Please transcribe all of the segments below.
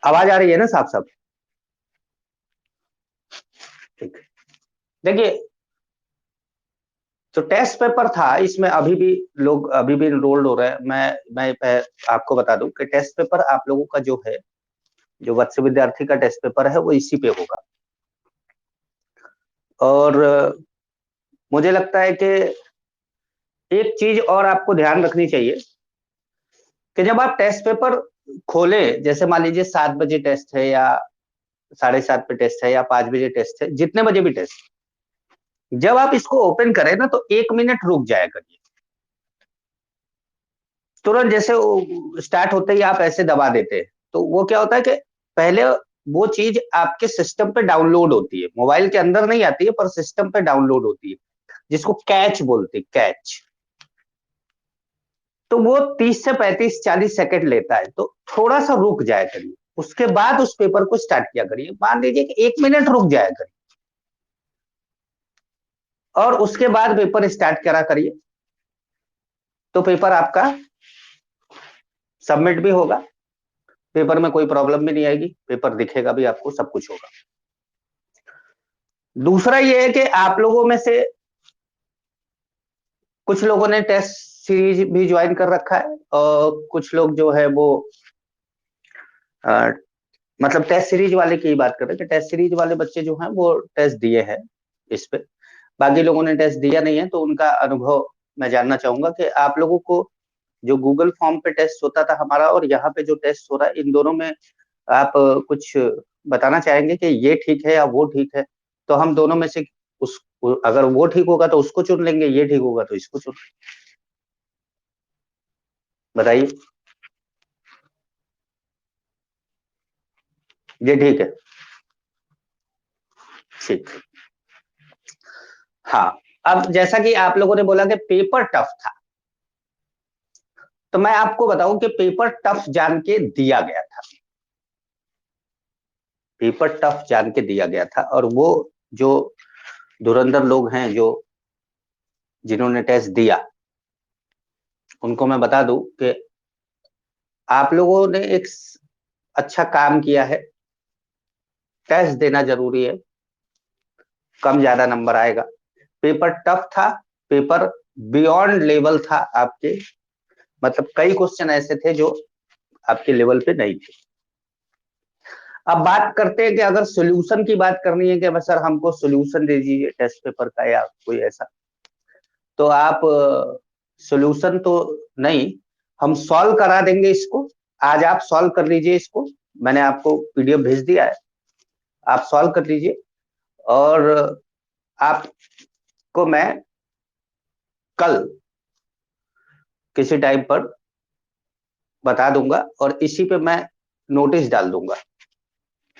आवाज आ रही है ना साफ साफ? ठीक है। देखिए, जो टेस्ट पेपर था इसमें अभी भी लोग अभी भी इनरोल्ड हो रहे हैं। मैं आपको बता दूं कि टेस्ट पेपर आप लोगों का जो है, जो वत्स्य विद्यार्थी का टेस्ट पेपर है वो इसी पे होगा। और मुझे लगता है कि एक चीज और आपको ध्यान रखनी चाहिए कि जब आप टेस्ट पेपर खोले, जैसे मान लीजिए 7 बजे टेस्ट है या 7:30 पे टेस्ट है या 5 बजे टेस्ट है, जितने बजे भी टेस्ट, जब आप इसको ओपन करें ना तो 1 मिनट रुक जाया करिए। तुरंत जैसे वो स्टार्ट होते ही आप ऐसे दबा देते हैं तो वो क्या होता है कि पहले वो चीज आपके सिस्टम पे डाउनलोड होती है, मोबाइल के अंदर नहीं आती है पर सिस्टम पे डाउनलोड होती है, जिसको कैच बोलते हैं, कैच। तो वो 30 से 35 40 सेकंड लेता है, तो थोड़ा सा रुक जाया करिए, उसके बाद उस पेपर को स्टार्ट किया करिए। मान लीजिए कि 1 मिनट रुक जाया करिए और उसके बाद पेपर स्टार्ट करा करिए, तो पेपर आपका सबमिट भी होगा, पेपर में कोई प्रॉब्लम भी नहीं आएगी, पेपर दिखेगा भी आपको, सब कुछ होगा। दूसरा ये है कि आप लोगों में से कुछ लोगों ने टेस्ट सीरीज भी ज्वाइन कर रखा है और कुछ लोग जो है वो अ, मतलब टेस्ट सीरीज वाले की ही बात कर रहे हैं कि टेस्ट सीरीज वाले बच्चे जो हैं वो टेस्ट दिए हैं इस पे। बाकी लोगों ने टेस्ट दिया नहीं है तो उनका अनुभव मैं जानना चाहूंगा कि आप लोगों को जो गूगल फॉर्म पे टेस्ट होता था हमारा और यहाँ पे जो टेस्ट हो रहा है, इन दोनों में आप कुछ बताना चाहेंगे कि ये ठीक है या वो ठीक है? तो हम दोनों में से उस अगर वो ठीक होगा तो उसको चुन लेंगे, ये ठीक होगा तो इसको चुन। बताइए। ये ठीक है। ठीक। हाँ। अब जैसा कि आप लोगों ने बोला कि पेपर टफ था, तो मैं आपको बताऊं कि पेपर टफ जान के दिया गया था। पेपर टफ जान के दिया गया था और वो जो धुरंधर लोग हैं जो जिन्होंने टेस्ट दिया, उनको मैं बता दूं कि आप लोगों ने एक अच्छा काम किया है। टेस्ट देना जरूरी है, कम ज्यादा नंबर आएगा। पेपर टफ था, पेपर बियॉन्ड लेवल था आपके, मतलब कई क्वेश्चन ऐसे थे जो आपके लेवल पे नहीं थे। अब बात करते हैं कि अगर सॉल्यूशन की बात करनी है कि सर हमको सॉल्यूशन दे दीजिए टेस्ट पेपर का या कोई ऐसा, तो आप सॉल्यूशन तो नहीं, हम सॉल्व करा देंगे इसको। आज आप सॉल्व कर लीजिए इसको, मैंने आपको पीडीएफ भेज दिया है, आप सॉल्व कर लीजिए और आपको मैं कल किसी टाइम पर बता दूंगा और इसी पे मैं नोटिस डाल दूंगा,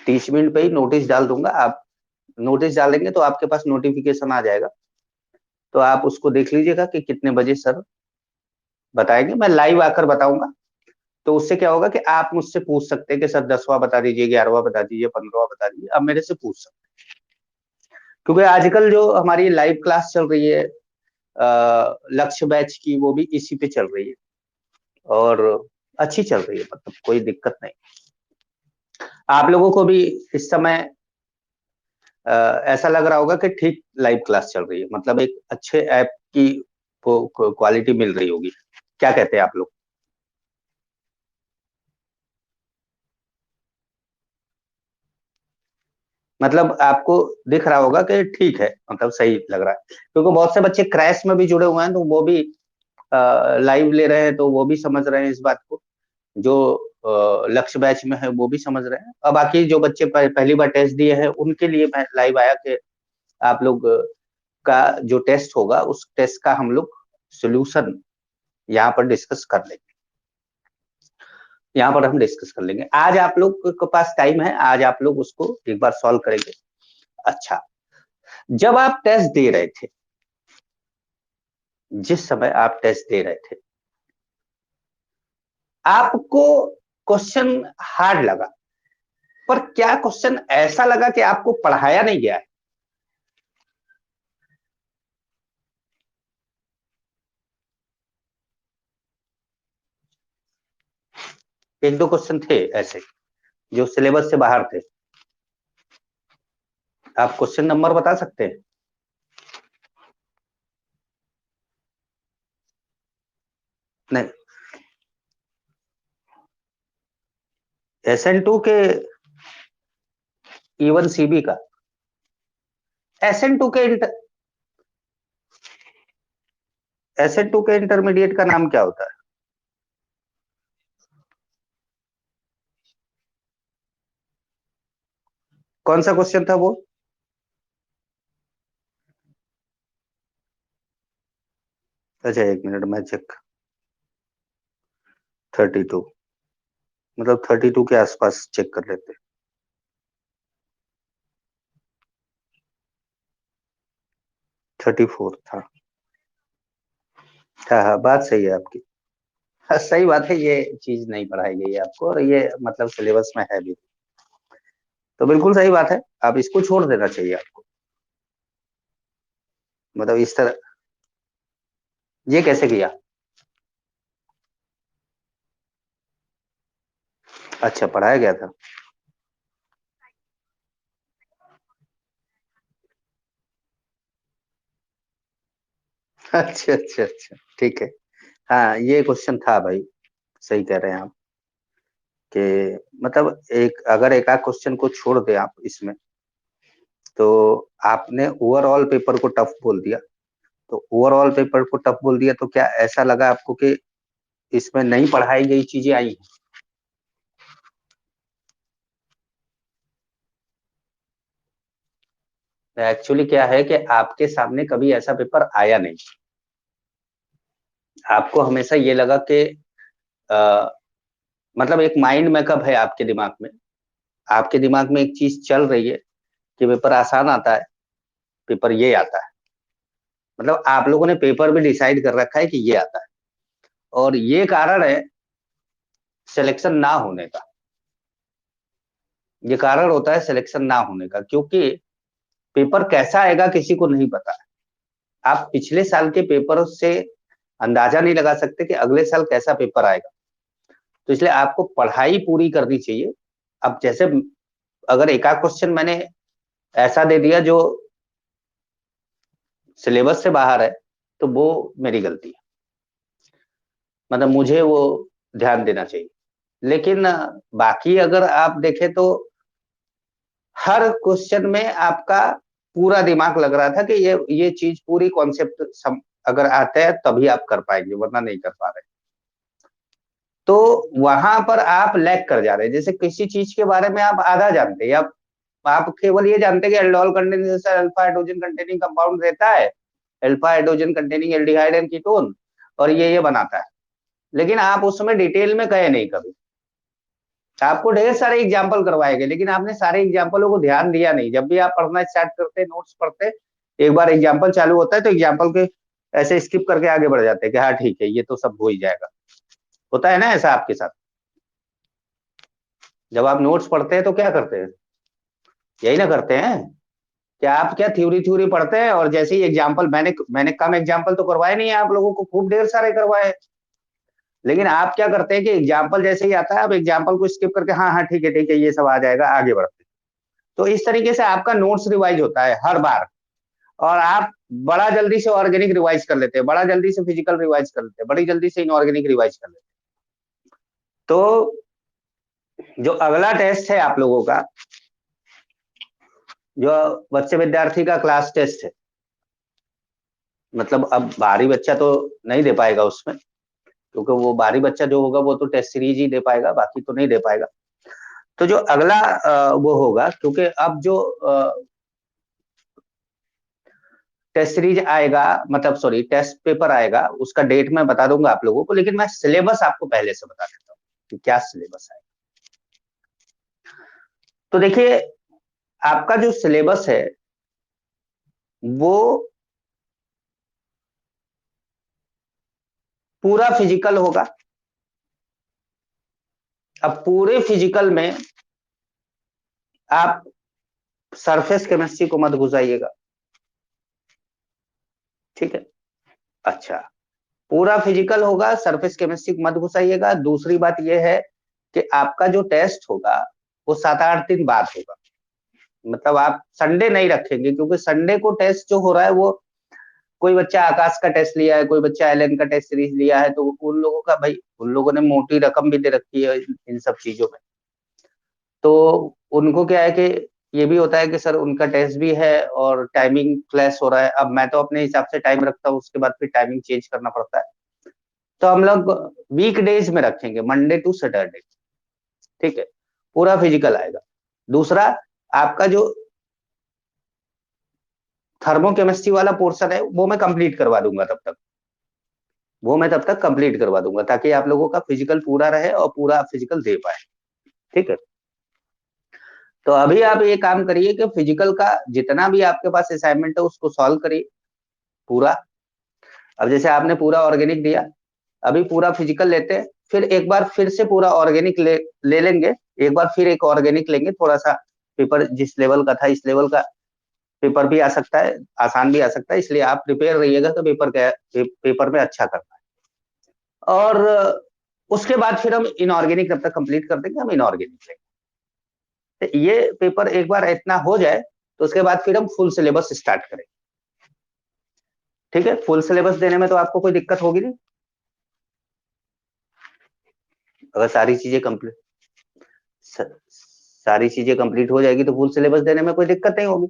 30 मिनट पे ही नोटिस डाल दूंगा। आप नोटिस डालेंगे तो आपके पास नोटिफिकेशन आ जाएगा, तो आप उसको देख लीजिएगा कि कितने बजे सर बताएंगे, मैं लाइव आकर बताऊंगा। तो उससे क्या होगा कि आप मुझसे पूछ सकते हैं कि सर 10वां बता दीजिए, 11वां बता दीजिए, 15वां बता दीजिए, आप मेरे से पूछ सकते हैं। क्योंकि आजकल जो हमारी लाइव क्लास चल रही है लक्ष्य बैच की, वो भी इसी पे चल रही है और अच्छी चल रही है, मतलब कोई दिक्कत नहीं। आप लोगों को भी इस समय ऐसा लग रहा होगा कि ठीक लाइव क्लास चल रही है, मतलब एक अच्छे ऐप की क्वालिटी मिल रही होगी। क्या कहते हैं आप लोग? मतलब आपको दिख रहा होगा कि ठीक है, मतलब सही लग रहा है, क्योंकि बहुत से बच्चे क्रैश में भी जुड़े हुए हैं तो वो भी लाइव ले रहे हैं, तो वो भी समझ रहे हैं इस बात को। जो लक्ष्य बैच में है वो भी समझ रहे हैं, और बाकी जो बच्चे पहली बार टेस्ट दिए हैं उनके लिए मैं लाइव आया कि आप लोग का जो टेस्ट होगा उस टेस्ट का हम लोग सोल्यूशन यहाँ पर डिस्कस कर लेंगे। यहाँ पर हम डिस्कस कर लेंगे, आज आप लोग के पास टाइम है, आज आप लोग उसको एक बार सॉल्व करेंगे। अच्छा, जब आप टेस्ट दे रहे थे, जिस समय आप टेस्ट दे रहे थे, आपको क्वेश्चन हार्ड लगा, पर क्या क्वेश्चन ऐसा लगा कि आपको पढ़ाया नहीं गया है? एक दो क्वेश्चन थे ऐसे, जो सिलेबस से बाहर थे। आप क्वेश्चन नंबर बता सकते हैं? नहीं, SN2 के E1 CB का, SN2 के SN2 के इंटरमीडिएट का नाम क्या होता है? कौन सा क्वेश्चन था वो? अच्छा, 1 मिनट मैं चेक। 32, मतलब 32 के आसपास चेक कर लेते। 34 था। हाँ हाँ, बात सही है आपकी। हाँ, सही बात है, ये चीज नहीं पढ़ाई गई है आपको, और ये मतलब सिलेबस में है भी। तो बिल्कुल सही बात है, आप इसको छोड़ देना चाहिए आपको। मतलब इस तरह, ये कैसे किया? अच्छा, पढ़ाया गया था। अच्छा अच्छा अच्छा, ठीक है। हाँ, ये क्वेश्चन था भाई, सही कह रहे हैं आप कि मतलब एक अगर एक आध क्वेश्चन को छोड़ दे आप इसमें, तो आपने ओवरऑल पेपर को टफ बोल दिया। तो ओवरऑल पेपर को टफ बोल दिया तो क्या ऐसा लगा आपको कि इसमें नहीं पढ़ाई गई चीजें आई हैं? एक्चुअली क्या है कि आपके सामने कभी ऐसा पेपर आया नहीं। आपको हमेशा ये लगा कि अ, मतलब एक माइंड मेकअप है आपके दिमाग में। आपके दिमाग में एक चीज चल रही है कि पेपर आसान आता है, पेपर ये आता है। मतलब आप लोगों ने पेपर भी डिसाइड कर रखा है कि ये आता है, और ये कारण है सिलेक्शन ना होने का। ये कारण होता है सिलेक्शन ना होने का, क्योंकि पेपर कैसा आएगा किसी को नहीं पता है। आप पिछले साल के पेपर से अंदाजा नहीं लगा सकते कि अगले साल कैसा पेपर आएगा। तो इसलिए आपको पढ़ाई पूरी करनी चाहिए। अब जैसे अगर एक आध क्वेश्चन मैंने ऐसा दे दिया जो सिलेबस से बाहर है, तो वो मेरी गलती है। मतलब मुझे वो ध्यान देना चाहिए। लेकिन बाकी अगर आप देखें तो हर क्वेश्चन में आपका पूरा दिमाग लग रहा था कि ये चीज पूरी कॉन्सेप्ट अगर आता है तभी आप कर पाएंगे, वरना नहीं कर पा रहे। तो वहां पर आप लैग कर जा रहे हैं। जैसे किसी चीज के बारे में आप आधा जानते हैं, आप केवल ये जानते हैं कि aldol containing alpha hydrogen containing compound रहता है, alpha hydrogen containing aldehyde and ketone, और ये बनाता है। लेकिन आप उसमें डिटेल में गए नहीं कभी। आपको ढेर सारे एग्जाम्पल करवाए गए, लेकिन आपने सारे एग्जाम्पलों को ध्यान दिया नहीं। जब भी आप पढ़ना स्टार्ट करते, नोट्स पढ़ते, एक बार एग्जाम्पल चालू होता है तो एग्जाम्पल के ऐसे स्किप करके आगे बढ़ जाते हैं कि हाँ ठीक है, ये तो सब हो ही जाएगा। होता है ना ऐसा आपके साथ? जब आप नोट्स पढ़ते हैं तो क्या करते हैं? यही ना करते हैं कि आप क्या थ्योरी थ्योरी पढ़ते हैं, और जैसे ही एग्जाम्पल, मैंने कम एग्जाम्पल तो करवाए नहीं है आप लोगों को, खूब ढेर सारे करवाए। लेकिन आप क्या करते हैं कि एग्जाम्पल जैसे ही आता है, आप एग्जाम्पल को स्किप करके हाँ हाँ ठीक है ये सब आ जाएगा, आगे बढ़ते हैं। तो इस तरीके से आपका नोट्स रिवाइज होता है हर बार। और आप बड़ा जल्दी से ऑर्गेनिक रिवाइज कर लेते हैं, बड़ा जल्दी से फिजिकल रिवाइज कर लेते हैं, बड़ी जल्दी से इनऑर्गेनिक रिवाइज कर लेते हैं। तो जो अगला टेस्ट है आप लोगों का, जो बच्चे विद्यार्थी का क्लास टेस्ट है, मतलब अब बाहरी बच्चा तो नहीं दे पाएगा उसमें, क्योंकि वो बाहरी बच्चा जो होगा वो तो टेस्ट सीरीज ही दे पाएगा, बाकी तो नहीं दे पाएगा। तो जो अगला वो होगा, क्योंकि अब जो टेस्ट सीरीज आएगा, मतलब सॉरी टेस्ट पेपर आएगा, उसका डेट मैं बता दूंगा आप लोगों को, लेकिन मैं सिलेबस आपको पहले से बता देता हूँ कि क्या सिलेबस है। तो देखिए, आपका जो सिलेबस है वो पूरा फिजिकल होगा। अब पूरे फिजिकल में आप सरफेस केमिस्ट्री को मत घुसाइएगा, ठीक है? अच्छा, पूरा फिजिकल होगा, सरफेस केमिस्ट्री को मत घुसाइएगा। दूसरी बात यह है कि आपका जो टेस्ट होगा वो 7-8 दिन बाद होगा। मतलब आप संडे नहीं रखेंगे, क्योंकि संडे को टेस्ट जो हो रहा है वो कोई बच्चा आकाश का टेस्ट लिया है, कोई बच्चा एलन का टेस्ट सीरीज लिया है, तो उन लोगों का भाई, उन लोगों ने मोटी रकम भी दे रखी है इन सब चीजों में। तो उनको क्या है कि ये भी होता है कि सर उनका टेस्ट भी है और टाइमिंग क्लैश हो रहा है। अब मैं तो अपने हिसाब से टाइम रखता हूँ, उसके बाद फिर टाइमिंग चेंज करना पड़ता है। तो हम लोग वीक डेज में रखेंगे, मंडे टू सैटरडे। ठीक है, पूरा फिजिकल आएगा। दूसरा, आपका जो थर्मोकेमिस्ट्री वाला पोर्शन है वो मैं कंप्लीट करवा दूंगा तब तक, वो मैं तब तक कंप्लीट करवा दूंगा, ताकि आप लोगों का फिजिकल पूरा रहे और पूरा फिजिकल दे पाए। ठीक है, तो अभी आप ये काम करिए कि फिजिकल का जितना भी आपके पास असाइनमेंट है उसको सॉल्व करिए पूरा। अब जैसे आपने पूरा ऑर्गेनिक दिया, अभी पूरा फिजिकल लेते हैं, फिर एक बार फिर से पूरा ऑर्गेनिक ले लेंगे। एक बार फिर एक ऑर्गेनिक लेंगे, थोड़ा सा पेपर जिस लेवल का था इस लेवल का पेपर भी आ सकता है, आसान भी आ सकता है, इसलिए आप प्रिपेयर रहिएगा तो पेपर में अच्छा करना है। और उसके बाद फिर हम इनऑर्गेनिक जब तक कंप्लीट कर देंगे, हम इनऑर्गेनिक लेंगे। तो ये पेपर एक बार इतना हो जाए तो उसके बाद फिर हम फुल सिलेबस स्टार्ट करेंगे। ठीक है, फुल सिलेबस देने में तो आपको कोई दिक्कत होगी नहीं, अगर सारी चीजें कंप्लीट हो जाएगी तो फुल सिलेबस देने में कोई दिक्कत नहीं होगी।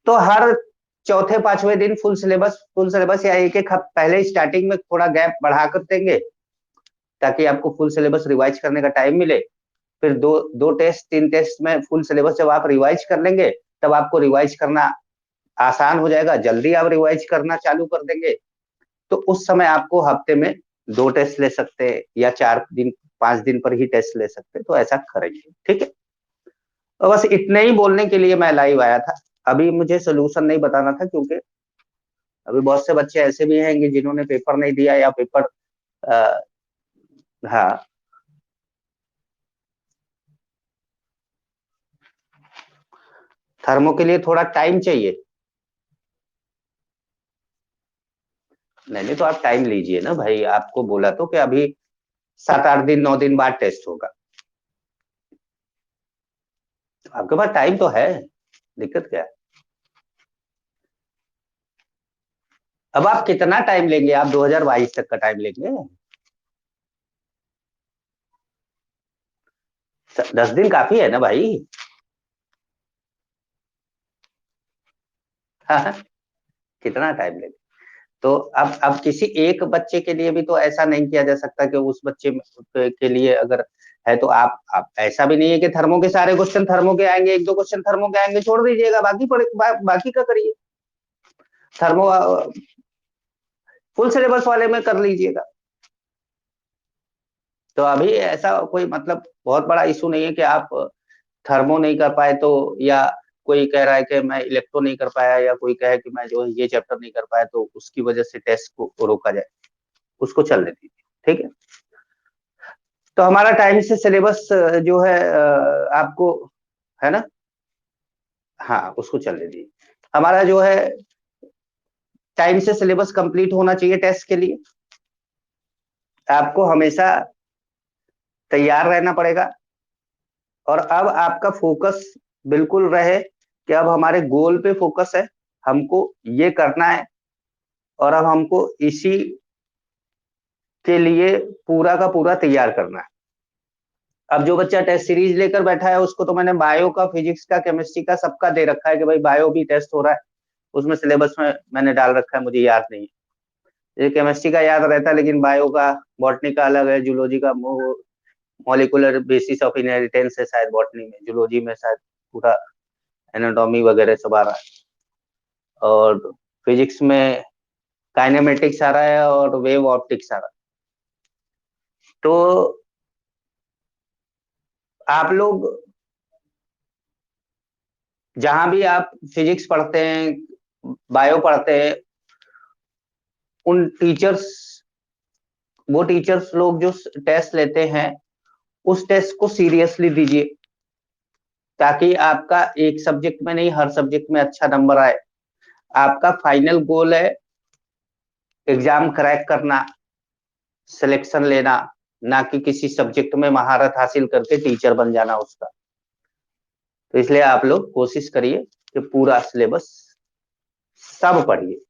तो हर चौथे पांचवें दिन फुल सिलेबस या एक एक पहले स्टार्टिंग में थोड़ा गैप बढ़ा कर देंगे, ताकि आपको फुल सिलेबस रिवाइज करने का टाइम मिले। फिर दो दो टेस्ट 3 टेस्ट में फुल सिलेबस जब आप रिवाइज कर लेंगे, तब आपको रिवाइज करना आसान हो जाएगा, जल्दी आप रिवाइज करना चालू कर देंगे। तो उस समय आपको हफ्ते में 2 टेस्ट ले सकते हैं, या 4 दिन 5 दिन पर ही टेस्ट ले सकते हैं, तो ऐसा करेंगे। ठीक है, तो बस इतने ही बोलने के लिए मैं लाइव आया था। अभी मुझे सोल्यूशन नहीं बताना था, क्योंकि अभी बहुत से बच्चे ऐसे भी हैं जिन्होंने पेपर नहीं दिया, या पेपर आ, हाँ, थर्मो के लिए थोड़ा टाइम चाहिए। नहीं नहीं, तो आप टाइम लीजिए ना भाई, आपको बोला तो कि अभी 7-8 दिन 9 दिन बाद टेस्ट होगा, आपके पास टाइम तो है, दिक्कत क्या है। अब आप कितना टाइम लेंगे, आप 2022 तक का टाइम लेंगे? 10 दिन काफी है ना भाई। कितना टाइम लेंगे? तो अब किसी एक बच्चे के लिए भी तो ऐसा नहीं किया जा सकता कि उस बच्चे के लिए अगर है तो आप ऐसा भी नहीं है कि थर्मो के सारे क्वेश्चन थर्मो के आएंगे, एक दो क्वेश्चन थर्मो के आएंगे, छोड़ दीजिएगा, बाकी का करिए। थर्मो फुल सिलेबस वाले में कर लीजिएगा। तो अभी ऐसा कोई मतलब बहुत बड़ा इशू नहीं है कि आप थर्मो नहीं कर पाए तो, या कोई कह रहा है कि मैं इलेक्ट्रो नहीं कर पाया, या कोई कहे कि मैं जो है ये चैप्टर नहीं कर पाया, तो उसकी वजह से टेस्ट को रोका जाए, उसको चलने दीजिए। ठीक है, तो हमारा टाइम से सिलेबस जो है आपको, है ना, हाँ उसको चलने दीजिए। हमारा जो है टाइम से सिलेबस कंप्लीट होना चाहिए टेस्ट के लिए। आपको हमेशा तैयार रहना पड़ेगा, और अब आपका फोकस बिल्कुल रहे कि अब हमारे गोल पे फोकस है, हमको ये करना है, और अब हमको इसी के लिए पूरा का पूरा तैयार करना है। अब जो बच्चा टेस्ट सीरीज लेकर बैठा है उसको तो मैंने बायो का, फिजिक्स का, केमिस्ट्री का सबका दे रखा है कि भाई बायो भी टेस्ट हो रहा है, उसमें सिलेबस में मैंने डाल रखा है, मुझे याद नहीं है। ये केमिस्ट्री का याद रहता है, लेकिन बायो का, बॉटनी का अलग है, जूलॉजी का मॉलिक्यूलर बेसिस ऑफ इनहेरिटेंस है शायद बॉटनी में, जूलॉजी में शायद पूरा एनाटॉमी वगैरह सब आ रहा है, और फिजिक्स में काइनेमेटिक्स आ रहा है और वेव ऑप्टिक्स आ रहा है। तो आप लोग जहां भी आप फिजिक्स पढ़ते हैं, बायो पढ़ते हैं, उन टीचर्स वो टीचर्स लोग जो टेस्ट लेते हैं उस टेस्ट को सीरियसली दीजिए, ताकि आपका एक सब्जेक्ट में नहीं हर सब्जेक्ट में अच्छा नंबर आए। आपका फाइनल गोल है एग्जाम क्रैक करना, सिलेक्शन लेना, ना कि किसी सब्जेक्ट में महारत हासिल करके टीचर बन जाना उसका। तो इसलिए आप लोग कोशिश करिए कि पूरा सिलेबस सब पढ़िए।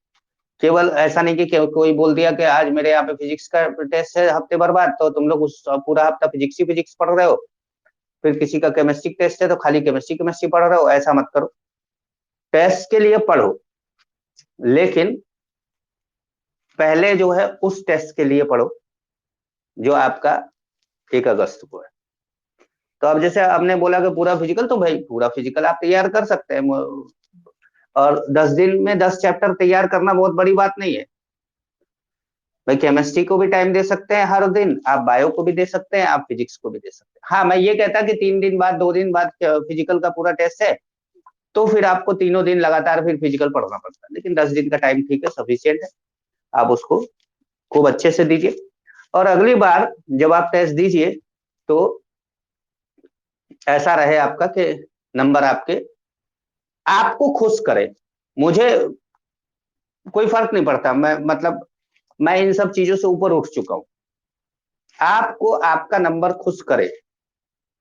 केवल ऐसा नहीं कि कोई बोल दिया कि आज मेरे यहाँ पे फिजिक्स का टेस्ट है हफ्ते भर बाद, तो तुम लोग उस पूरा हफ्ता फिजिक्स ही फिजिक्स पढ़ रहे हो। फिर किसी का केमिस्ट्री टेस्ट है तो खाली केमिस्ट्री केमिस्ट्री पढ़ रहे हो, ऐसा मत करो। टेस्ट के लिए पढ़ो, लेकिन पहले जो है उस टेस्ट के लिए पढ़ो जो आपका 1 अगस्त को है। तो अब जैसे आपने बोला कि पूरा फिजिकल, तो भाई पूरा फिजिकल आप तैयार कर सकते हैं, और 10 दिन में 10 चैप्टर तैयार करना बहुत बड़ी बात नहीं है भाई। केमिस्ट्री को भी टाइम दे सकते हैं हर दिन, आप बायो को भी दे सकते हैं, आप फिजिक्स को भी दे सकते हैं। हाँ, मैं ये कहता कि 3 दिन बाद 2 दिन बाद फिजिकल का पूरा टेस्ट है, तो फिर आपको तीनों दिन लगातार फिर फिजिकल पढ़ना पड़ता है। लेकिन 10 दिन का टाइम ठीक है, सफिशियंट है, आप उसको खूब अच्छे से दीजिए। और अगली बार जब आप टेस्ट दीजिए तो ऐसा रहे आपका कि नंबर आपके आपको खुश करे। मुझे कोई फर्क नहीं पड़ता, मैं मतलब मैं इन सब चीजों से ऊपर उठ चुका हूं। आपको आपका नंबर खुश करे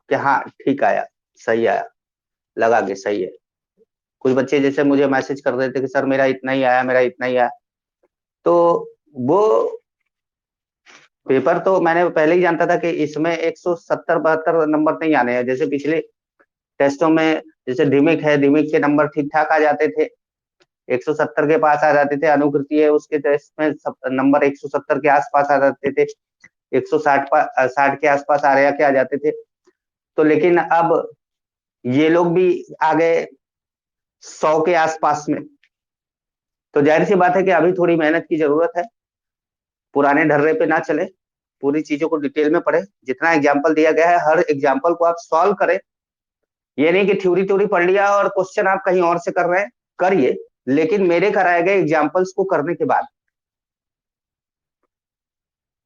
कि हाँ ठीक आया, सही आया, लगा के सही है। कुछ बच्चे जैसे मुझे मैसेज कर रहे थे कि सर मेरा इतना ही आया, मेरा इतना ही आया, तो वो पेपर तो मैंने पहले ही जानता था कि इसमें 170-72 नंबर नहीं आने हैं। जैसे पिछले टेस्टों में जैसे डिमिक है, डिमिक के नंबर ठीक ठाक आ जाते थे, 170 के पास आ जाते थे। अनुकृति है, उसके टेस्ट में नंबर 170 के आसपास आ जाते थे, 160 के आसपास आ रहे के आ जाते थे। तो लेकिन अब ये लोग भी आ गए 100 के आसपास में। तो जाहिर सी बात है कि अभी थोड़ी मेहनत की जरूरत है, पुराने ढर्रे पे ना चले, पूरी चीजों को डिटेल में पढ़े। जितना एग्जाम्पल दिया गया है हर एग्जाम्पल को आप सॉल्व करें। ये नहीं कि थ्योरी थ्योरी पढ़ लिया और क्वेश्चन आप कहीं और से कर रहे हैं, करिए, लेकिन मेरे कराए गए एग्जाम्पल्स को करने के बाद।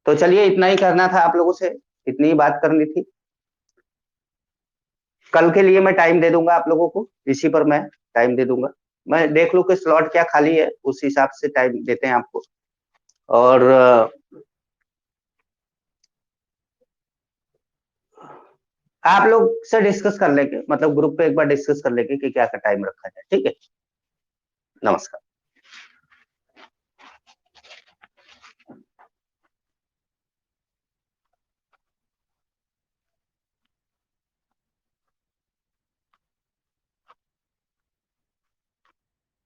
तो चलिए, इतना ही करना था आप लोगों से, इतनी ही बात करनी थी। कल के लिए मैं टाइम दे दूंगा आप लोगों को, इसी पर मैं टाइम दे दूंगा। मैं देख लूं कि स्लॉट क्या खाली है, उस हिसाब से टाइम देते हैं आपको। और आप लोग से डिस्कस कर लेंगे, मतलब ग्रुप पे एक बार डिस्कस कर लेंगे कि क्या का टाइम रखा जाए। ठीक है, नमस्कार।